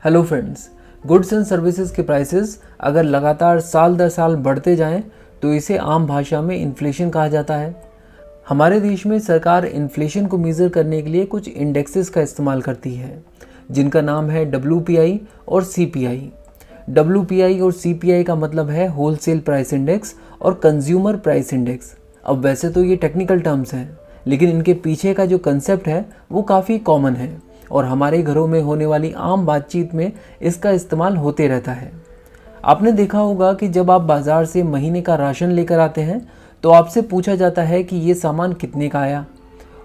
Hello friends, goods and services के prices अगर लगातार साल दर साल बढ़ते जाएं तो इसे आम भाषा में इन्फ्लेशन कहा जाता है। हमारे देश में सरकार इन्फ्लेशन को मेज़र करने के लिए कुछ इंडेक्सेस का इस्तेमाल करती है जिनका नाम है WPI और CPI। WPI और CPI का मतलब है होलसेल प्राइस इंडेक्स और कंज्यूमर प्राइस इंडेक्स। अब वैसे तो ये टेक्निकल टर्म्स हैं, लेकिन इनके पीछे का जो कंसेप्ट है वो काफ़ी कॉमन है और हमारे घरों में होने वाली आम बातचीत में इसका इस्तेमाल होते रहता है। आपने देखा होगा कि जब आप बाज़ार से महीने का राशन लेकर आते हैं तो आपसे पूछा जाता है कि ये सामान कितने का आया,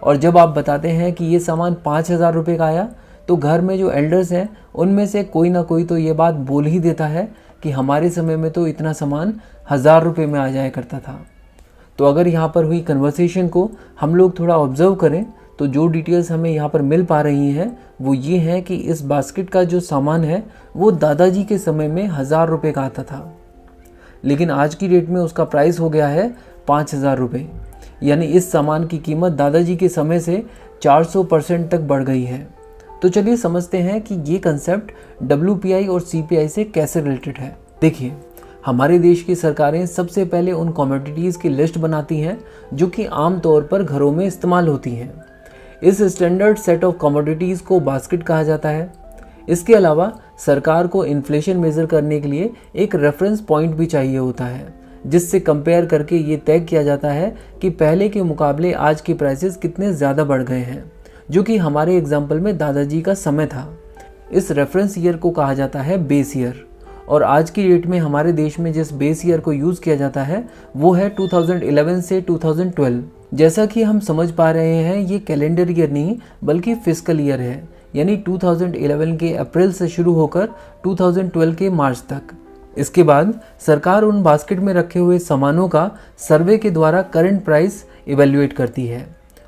और जब आप बताते हैं कि ये सामान 5,000 रुपये का आया तो घर में जो एल्डर्स हैं उनमें से कोई ना कोई तो ये बात बोल ही देता है कि हमारे समय में तो इतना सामान 1,000 रुपये में आ जाया करता था। तो अगर यहाँ पर हुई कन्वर्सेशन को हम लोग थोड़ा ऑब्जर्व करें तो जो डिटेल्स हमें यहाँ पर मिल पा रही हैं वो ये है कि इस बास्केट का जो सामान है वो दादाजी के समय में 1,000 रुपये का आता था, लेकिन आज की डेट में उसका प्राइस हो गया है 5,000 रुपये। यानी इस सामान की कीमत दादाजी के समय से 400% तक बढ़ गई है। तो चलिए समझते हैं कि ये कंसेप्ट WPI और CPI से कैसे रिलेटेड है। देखिए, हमारे देश की सरकारें सबसे पहले उन कमोडिटीज़ की लिस्ट बनाती हैं जो कि आम तौर पर घरों में इस्तेमाल होती हैं। इस स्टैंडर्ड सेट ऑफ कमोडिटीज़ को बास्केट कहा जाता है। इसके अलावा सरकार को इन्फ्लेशन मेज़र करने के लिए एक रेफरेंस पॉइंट भी चाहिए होता है जिससे कंपेयर करके ये तय किया जाता है कि पहले के मुकाबले आज के प्राइसेस कितने ज़्यादा बढ़ गए हैं, जो कि हमारे एग्जाम्पल में दादाजी का समय था। इस रेफरेंस ईयर को कहा जाता है बेस ईयर, और आज की डेट में हमारे देश में जिस बेस ईयर को यूज़ किया जाता है वो है 2011 से 2012। जैसा कि हम समझ पा रहे हैं ये कैलेंडर ईयर नहीं बल्कि फिस्कल ईयर है, यानी 2011 के अप्रैल से शुरू होकर 2012 के मार्च तक। इसके बाद सरकार उन बास्केट में रखे हुए सामानों का सर्वे के द्वारा करंट प्राइस इवेल्युएट करती है,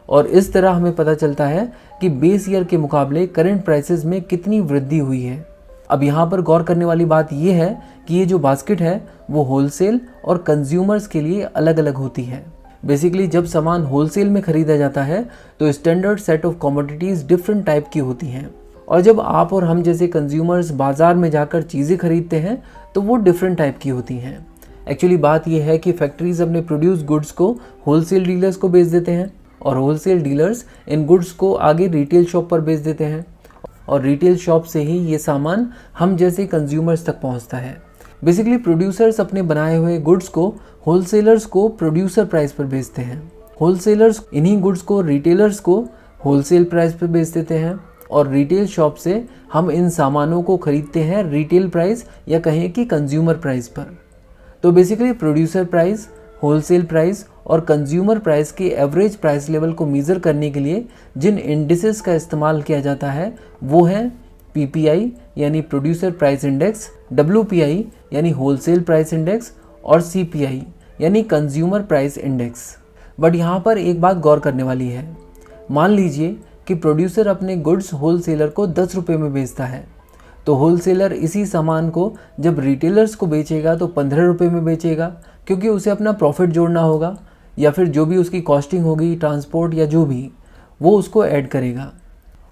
और इस तरह हमें पता चलता है कि बेस ईयर के मुकाबले करंट प्राइसेस में कितनी वृद्धि हुई है। अब यहाँ पर गौर करने वाली बात यह है कि ये जो बास्केट है वो होलसेल और कंज्यूमर्स के लिए अलग अलग होती है। बेसिकली जब सामान होलसेल में खरीदा जाता है तो standard set of commodities different type की होती हैं, और जब आप और हम जैसे कंज्यूमर्स बाज़ार में जाकर चीज़ें खरीदते हैं तो वो डिफरेंट टाइप की होती हैं। एक्चुअली बात यह है कि फैक्ट्रीज अपने प्रोड्यूस गुड्स को होलसेल डीलर्स को बेच देते हैं, और होलसेल डीलर्स इन गुड्स को आगे रिटेल शॉप पर बेच देते हैं, और रिटेल शॉप से ही ये सामान हम जैसे कंज्यूमर्स तक पहुंचता है। बेसिकली प्रोड्यूसर्स अपने बनाए हुए गुड्स को होलसेलर्स को प्रोड्यूसर प्राइस पर बेचते हैं, होलसेलर्स इन्हीं गुड्स को रिटेलर्स को होलसेल प्राइस पर बेच देते हैं, और रिटेल शॉप से हम इन सामानों को खरीदते हैं रिटेल प्राइस या कहें कि कंज्यूमर प्राइस पर। तो basically producer price, wholesale price और कंज्यूमर प्राइस के एवरेज प्राइस लेवल को मेज़र करने के लिए जिन इंडिसेस का इस्तेमाल किया जाता है वो है PPI यानी प्रोड्यूसर प्राइस इंडेक्स, WPI यानी होलसेल प्राइस इंडेक्स, और CPI यानी कंज्यूमर प्राइस इंडेक्स। बट यहाँ पर एक बात गौर करने वाली है। मान लीजिए कि प्रोड्यूसर अपने गुड्स होलसेलर को 10 रुपये में बेचता है, तो होलसेलर इसी सामान को जब रिटेलर्स को बेचेगा तो 15 रुपये में बेचेगा, क्योंकि उसे अपना प्रॉफिट जोड़ना होगा, या फिर जो भी उसकी कॉस्टिंग होगी, ट्रांसपोर्ट या जो भी, वो उसको ऐड करेगा,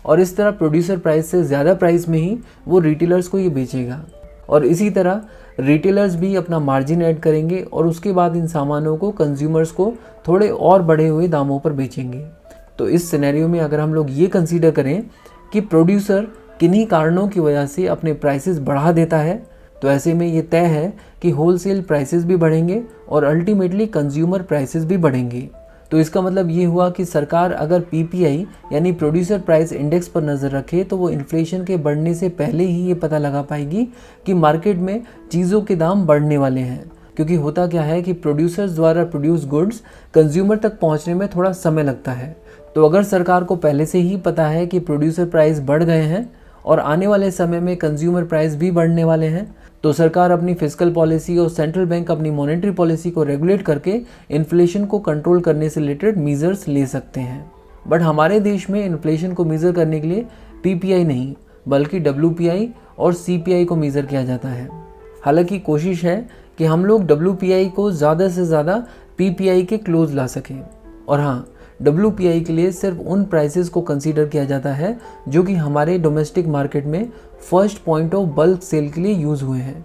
और इस तरह प्रोड्यूसर प्राइस से ज़्यादा प्राइस में ही वो रिटेलर्स को ये बेचेगा, और इसी तरह रिटेलर्स भी अपना मार्जिन ऐड करेंगे और उसके बाद इन सामानों को कंज्यूमर्स को थोड़े और बढ़े हुए दामों पर बेचेंगे। तो इस सिनेरियो में अगर हम लोग ये कंसीडर करें कि प्रोड्यूसर किन्हीं कारणों की वजह से अपने प्राइसेस बढ़ा देता है, तो ऐसे में ये तय है कि होलसेल प्राइसेस भी बढ़ेंगे और अल्टीमेटली कंज्यूमर प्राइसेस भी बढ़ेंगे। तो इसका मतलब ये हुआ कि सरकार अगर PPI यानी प्रोड्यूसर प्राइस इंडेक्स पर नज़र रखे तो वो इन्फ्लेशन के बढ़ने से पहले ही ये पता लगा पाएगी कि मार्केट में चीज़ों के दाम बढ़ने वाले हैं। क्योंकि होता क्या है कि प्रोड्यूसर्स द्वारा प्रोड्यूस गुड्स कंज्यूमर तक पहुंचने में थोड़ा समय लगता है। तो अगर सरकार को पहले से ही पता है कि प्रोड्यूसर प्राइस बढ़ गए हैं और आने वाले समय में कंज्यूमर प्राइस भी बढ़ने वाले हैं, तो सरकार अपनी फिस्कल पॉलिसी और सेंट्रल बैंक अपनी मॉनेटरी पॉलिसी को रेगुलेट करके इन्फ्लेशन को कंट्रोल करने से रिलेटेड मेजर्स ले सकते हैं। बट हमारे देश में इन्फ्लेशन को मेज़र करने के लिए PPI नहीं बल्कि WPI और CPI को मेज़र किया जाता है। हालांकि कोशिश है कि हम लोग WPI को ज़्यादा से ज़्यादा PPI के क्लोज ला सकें, और हाँ, WPI के लिए सिर्फ उन प्राइसेस को कंसीडर किया जाता है जो कि हमारे डोमेस्टिक मार्केट में first point of bulk sale के लिए यूज़ हुए हैं।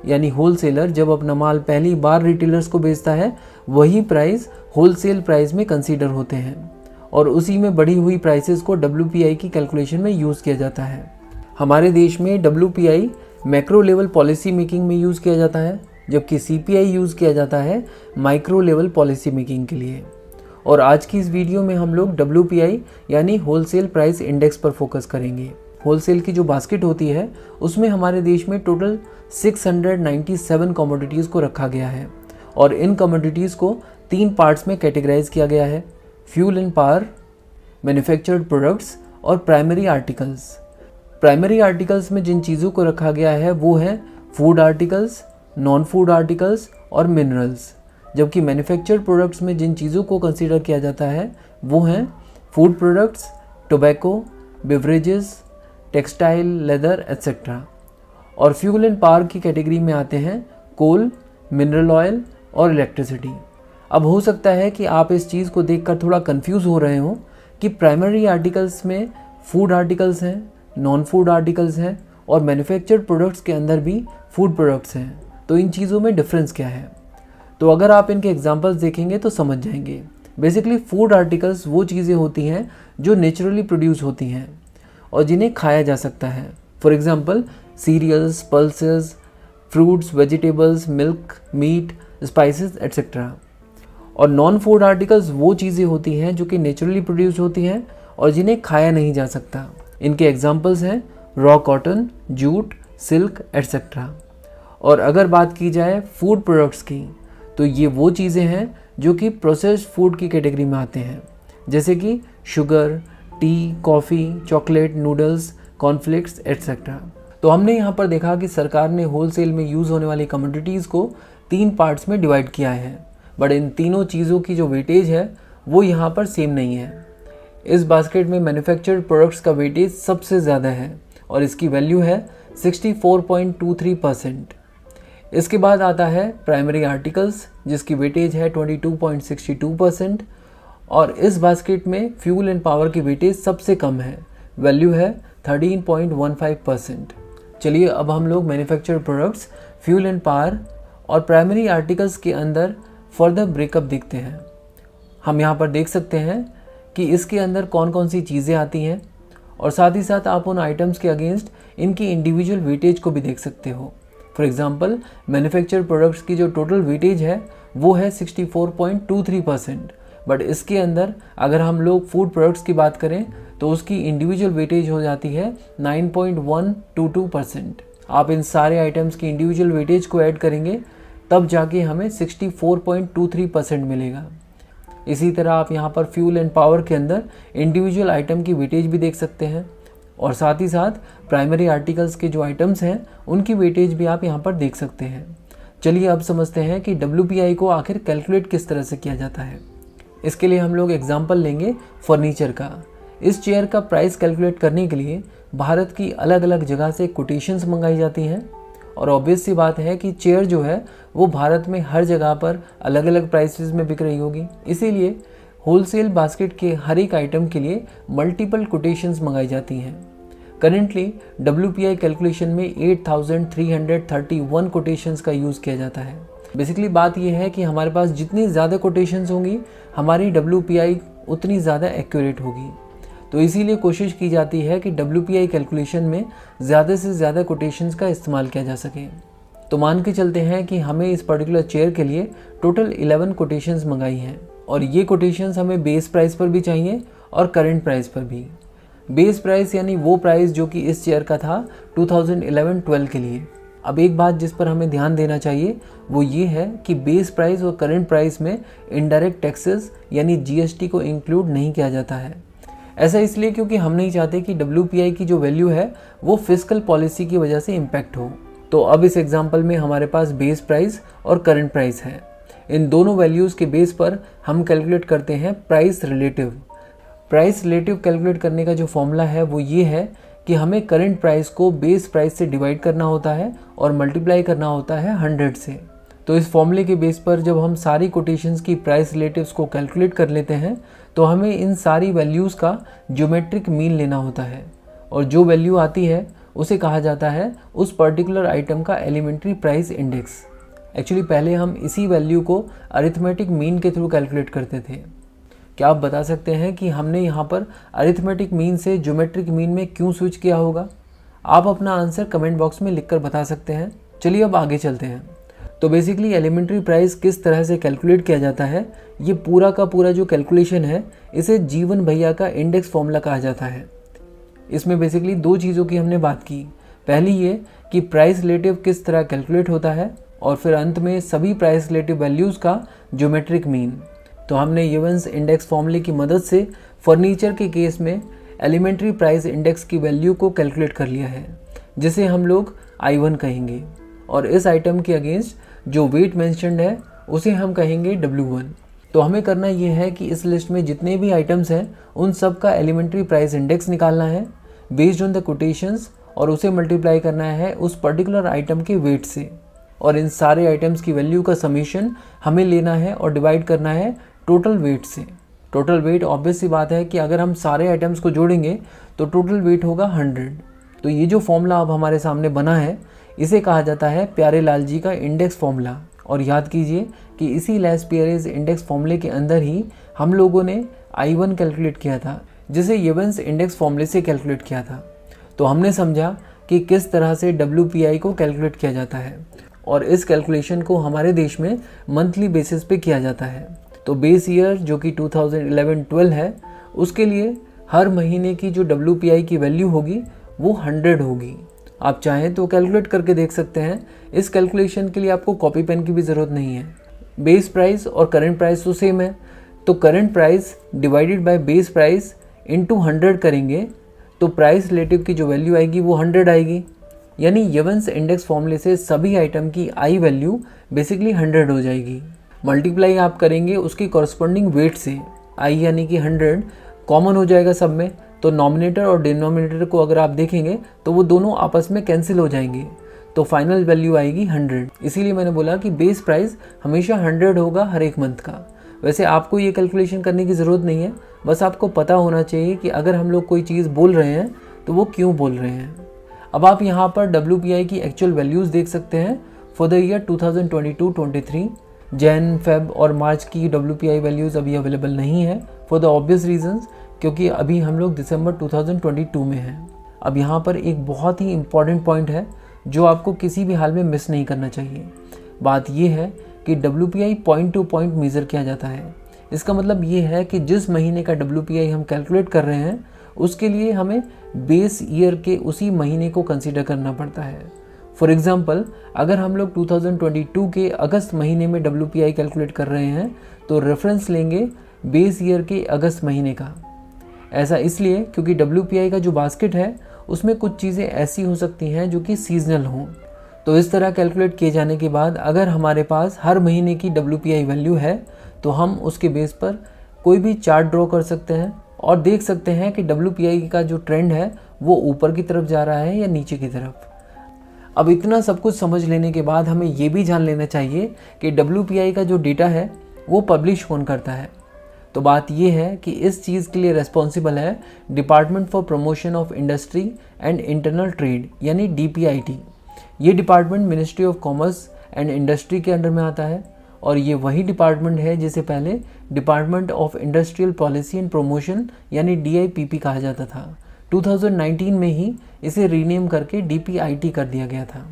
यानी होलसेलर जब अपना माल पहली बार रिटेलर्स को बेचता है, वही प्राइस होलसेल प्राइस में कंसीडर होते हैं और उसी में बढ़ी हुई प्राइसेस को WPI की कैलकुलेशन में यूज़ किया जाता है। हमारे देश में WPI macro level policy making में यूज़ किया जाता है, जबकि CPI यूज़ किया जाता है माइक्रो लेवल पॉलिसी मेकिंग के लिए। और आज की इस वीडियो में हम लोग WPI यानी होलसेल प्राइस इंडेक्स पर फोकस करेंगे। होलसेल की जो बास्केट होती है उसमें हमारे देश में टोटल 697 कमोडिटीज़ को रखा गया है और इन कमोडिटीज़ को 3 पार्ट्स में कैटेगराइज किया गया है: fuel and power, manufactured products और प्राइमरी आर्टिकल्स। प्राइमरी आर्टिकल्स में जिन चीज़ों को रखा गया है वो हैं food articles, non food articles और मिनरल्स, जबकि मैन्युफैक्चर्ड प्रोडक्ट्स में जिन चीज़ों को कंसीडर किया जाता है वो हैं food products, tobacco, beverages, textile, leather etcetera. और फ्यूल एंड पावर की कैटेगरी में आते हैं कोल, मिनरल ऑयल और इलेक्ट्रिसिटी। अब हो सकता है कि आप इस चीज़ को देखकर थोड़ा कंफ्यूज हो रहे हो कि प्राइमरी आर्टिकल्स में फूड आर्टिकल्स हैं, नॉन फूड आर्टिकल्स हैं और मैन्युफैक्चर्ड प्रोडक्ट्स के अंदर भी फूड प्रोडक्ट्स हैं, तो इन चीज़ों में डिफरेंस क्या है। तो अगर आप इनके एग्जांपल्स देखेंगे तो समझ जाएंगे। बेसिकली फूड आर्टिकल्स वो चीज़ें होती हैं जो नेचुरली प्रोड्यूस होती हैं और जिन्हें खाया जा सकता है। For example cereals, pulses, fruits, vegetables, milk, meat, spices etcetera. और नॉन फूड आर्टिकल्स वो चीज़ें होती हैं जो कि नेचुरली प्रोड्यूस होती हैं और जिन्हें खाया नहीं जा सकता। इनके एग्जांपल्स हैं raw cotton, jute, silk etcetera. और अगर बात की जाए फूड प्रोडक्ट्स की, तो ये वो चीज़ें हैं जो कि प्रोसेस्ड फूड की कैटेगरी में आते हैं, जैसे कि sugar, T, coffee, chocolate, noodles, cornflakes etcetera. तो हमने यहाँ पर देखा कि सरकार ने होलसेल में यूज़ होने वाली कमोडिटीज़ को 3 पार्ट्स में डिवाइड किया है, बट इन तीनों चीज़ों की जो वेटेज है वो यहाँ पर सेम नहीं है। इस बास्केट में मैन्युफैक्चर्ड प्रोडक्ट्स का वेटेज सबसे ज़्यादा है और इसकी वैल्यू है 64.23%। इसके बाद आता है प्राइमरी आर्टिकल्स जिसकी वेटेज है 22.62% और इस बास्केट में फ्यूल एंड पावर की वेटेज सबसे कम है, वैल्यू है 13.15%। चलिए अब हम लोग manufactured products, fuel and power और प्राइमरी आर्टिकल्स के अंदर फर्दर ब्रेकअप देखते हैं। हम यहाँ पर देख सकते हैं कि इसके अंदर कौन कौन सी चीज़ें आती हैं और साथ ही साथ आप उन आइटम्स के अगेंस्ट इनकी इंडिविजुअल वेटेज को भी देख सकते हो। फॉर एग्जांपल मैन्युफैक्चर्ड प्रोडक्ट्स की जो टोटल वेटेज है वो है 64.23%, बट इसके अंदर अगर हम लोग फूड प्रोडक्ट्स की बात करें तो उसकी इंडिविजुअल वेटेज हो जाती है 9.122%। आप इन सारे आइटम्स की इंडिविजुअल वेटेज को ऐड करेंगे तब जाके हमें 64.23% मिलेगा। इसी तरह आप यहाँ पर फ्यूल एंड पावर के अंदर इंडिविजुअल आइटम की वेटेज भी देख सकते हैं और साथ ही साथ प्राइमरी आर्टिकल्स के जो आइटम्स हैं उनकी वेटेज भी आप यहाँ पर देख सकते हैं। चलिए अब समझते हैं कि WPI को आखिर कैलकुलेट किस तरह से किया जाता है। इसके लिए हम लोग एग्जाम्पल लेंगे फर्नीचर का। इस चेयर का प्राइस कैलकुलेट करने के लिए भारत की अलग अलग जगह से कोटेशंस मंगाई जाती हैं और ऑब्वियस सी बात है कि चेयर जो है वो भारत में हर जगह पर अलग अलग प्राइसेस में बिक रही होगी, इसीलिए होलसेल बास्केट के हर एक आइटम के लिए मल्टीपल कोटेशंस मंगाई जाती हैं। करेंटली WPI कैलकुलेशन में 8331 कोटेशंस का यूज़ किया जाता है। बेसिकली बात यह है कि हमारे पास जितनी ज़्यादा कोटेशंस होंगी हमारी WPI उतनी ज़्यादा एक्यूरेट होगी, तो इसीलिए कोशिश की जाती है कि WPI कैलकुलेशन में ज़्यादा से ज़्यादा कोटेशंस का इस्तेमाल किया जा सके। तो मान के चलते हैं कि हमें इस पर्टिकुलर चेयर के लिए टोटल 11 कोटेशंस मंगाई हैं और ये कोटेशंस हमें बेस प्राइस पर भी चाहिए और करंट प्राइस पर भी। बेस प्राइस यानी वो प्राइस जो कि इस चेयर का था 2011-12 के लिए। अब एक बात जिस पर हमें ध्यान देना चाहिए वो ये है कि बेस प्राइस और करंट प्राइस में इनडायरेक्ट टैक्सेस यानी GST को इंक्लूड नहीं किया जाता है। ऐसा इसलिए क्योंकि हम नहीं चाहते कि WPI की जो वैल्यू है वो फिस्कल पॉलिसी की वजह से इम्पैक्ट हो। तो अब इस एग्जांपल में हमारे पास बेस प्राइस और करंट प्राइस है। इन दोनों वैल्यूज़ के बेस पर हम कैलकुलेट करते हैं price relative. Price relative calculate करने का जो फॉर्मूला है वो ये है कि हमें करंट प्राइस को बेस प्राइस से डिवाइड करना होता है और मल्टीप्लाई करना होता है 100 से। तो इस फॉर्मूले के बेस पर जब हम सारी कोटेशंस की प्राइस रिलेटिव्स को कैलकुलेट कर लेते हैं तो हमें इन सारी वैल्यूज़ का ज्योमेट्रिक मीन लेना होता है और जो वैल्यू आती है उसे कहा जाता है उस पर्टिकुलर आइटम का एलिमेंट्री प्राइस इंडेक्स। एक्चुअली पहले हम इसी वैल्यू को अरिथमेटिक मीन के थ्रू कैलकुलेट करते थे। क्या आप बता सकते हैं कि हमने यहाँ पर अरिथमेटिक मीन से ज्योमेट्रिक मीन में क्यों स्विच किया होगा? आप अपना आंसर कमेंट बॉक्स में लिखकर बता सकते हैं। चलिए अब आगे चलते हैं। तो बेसिकली एलिमेंट्री प्राइस किस तरह से कैलकुलेट किया जाता है, ये पूरा का पूरा जो कैलकुलेशन है इसे जीवन भैया का इंडेक्स फॉर्मूला कहा जाता है। इसमें बेसिकली दो चीज़ों की हमने बात की। पहली ये कि प्राइस रिलेटिव किस तरह कैलकुलेट होता है, और फिर अंत में सभी प्राइस रिलेटिव वैल्यूज़ का ज्योमेट्रिक मीन। तो हमने यूवेंस इंडेक्स फॉर्मूले की मदद से फर्नीचर के केस में एलिमेंट्री प्राइस इंडेक्स की वैल्यू को कैलकुलेट कर लिया है, जिसे हम लोग I1 कहेंगे, और इस आइटम के अगेंस्ट जो वेट मेंशन्ड है उसे हम कहेंगे W1। तो हमें करना ये है कि इस लिस्ट में जितने भी आइटम्स हैं उन सब का एलिमेंट्री प्राइस इंडेक्स निकालना है बेस्ड ऑन द कोटेशंस, और उसे मल्टीप्लाई करना है उस पर्टिकुलर आइटम के वेट से, और इन सारे आइटम्स की वैल्यू का समीशन हमें लेना है और डिवाइड करना है टोटल वेट से। टोटल वेट ऑब्वियस सी बात है कि अगर हम सारे आइटम्स को जोड़ेंगे तो टोटल वेट होगा 100। तो ये जो फॉर्मूला अब हमारे सामने बना है इसे कहा जाता है प्यारे लाल जी का इंडेक्स फॉर्मूला। और याद कीजिए कि इसी लेस पियरेज इंडेक्स फॉर्मूले के अंदर ही हम लोगों ने I1 कैलकुलेट किया था, जिसे यूवेंस इंडेक्स फॉर्मूले से कैलकुलेट किया था। तो हमने समझा कि किस तरह से WPI को कैलकुलेट किया जाता है, और इस कैलकुलेशन को हमारे देश में मंथली बेसिस पे किया जाता है। तो बेस ईयर जो कि 2011-12 है, उसके लिए हर महीने की जो WPI की वैल्यू होगी वो 100 होगी। आप चाहें तो कैलकुलेट करके देख सकते हैं। इस कैलकुलेशन के लिए आपको कॉपी पेन की भी ज़रूरत नहीं है। बेस प्राइस और करंट प्राइस तो सेम है, तो current price divided by base price into 100 करेंगे तो प्राइस रिलेटिव की जो वैल्यू आएगी वो 100 आएगी। यानी यूवेंस इंडेक्स फॉर्मूले से सभी आइटम की I वैल्यू बेसिकली 100 हो जाएगी। मल्टीप्लाई आप करेंगे उसकी कॉरस्पॉन्डिंग वेट से, I यानी कि 100 कॉमन हो जाएगा सब में, तो नॉमिनेटर और डिनोमिनेटर को अगर आप देखेंगे तो वो दोनों आपस में कैंसिल हो जाएंगे, तो फाइनल वैल्यू आएगी 100। इसीलिए मैंने बोला कि बेस प्राइस हमेशा 100 होगा हर एक मंथ का। वैसे आपको ये कैलकुलेशन करने की ज़रूरत नहीं है, बस आपको पता होना चाहिए कि अगर हम लोग कोई चीज़ बोल रहे हैं तो वो क्यों बोल रहे हैं। अब आप यहाँ पर WPI की एक्चुअल वैल्यूज़ देख सकते हैं for the year 2022-23। Jain, Feb और मार्च की WPI वैल्यूज़ अभी अवेलेबल नहीं है फॉर द ऑब्वियस रीजंस, क्योंकि अभी हम लोग दिसंबर 2022 में हैं। अब यहाँ पर एक बहुत ही इम्पॉर्टेंट पॉइंट है जो आपको किसी भी हाल में मिस नहीं करना चाहिए। बात यह है कि WPI point two point measure किया जाता है। इसका मतलब ये है कि जिस महीने का WPI हम कैलकुलेट कर रहे हैं उसके लिए हमें बेस ईयर के उसी महीने को कंसीडर करना पड़ता है। फॉर एग्जांपल, अगर हम लोग 2022 के अगस्त महीने में WPI कैलकुलेट कर रहे हैं तो रेफरेंस लेंगे बेस ईयर के अगस्त महीने का। ऐसा इसलिए क्योंकि WPI का जो बास्केट है उसमें कुछ चीज़ें ऐसी हो सकती हैं जो कि सीजनल हों। तो इस तरह कैलकुलेट किए जाने के बाद अगर हमारे पास हर महीने की WPI वैल्यू है तो हम उसके बेस पर कोई भी चार्ट ड्रॉ कर सकते हैं और देख सकते हैं कि WPI का जो ट्रेंड है वो ऊपर की तरफ जा रहा है या नीचे की तरफ। अब इतना सब कुछ समझ लेने के बाद हमें ये भी जान लेना चाहिए कि WPI का जो डेटा है वो पब्लिश कौन करता है। तो बात ये है कि इस चीज़ के लिए रेस्पॉन्सिबल है department for promotion of industry and internal trade यानी DPIT। ये department ministry of commerce and industry के अंडर में आता है, और ये वही डिपार्टमेंट है जिसे पहले department of industrial policy and promotion यानी DIPP कहा जाता था। 2019 में ही इसे रीनेम करके DPIT कर दिया गया था।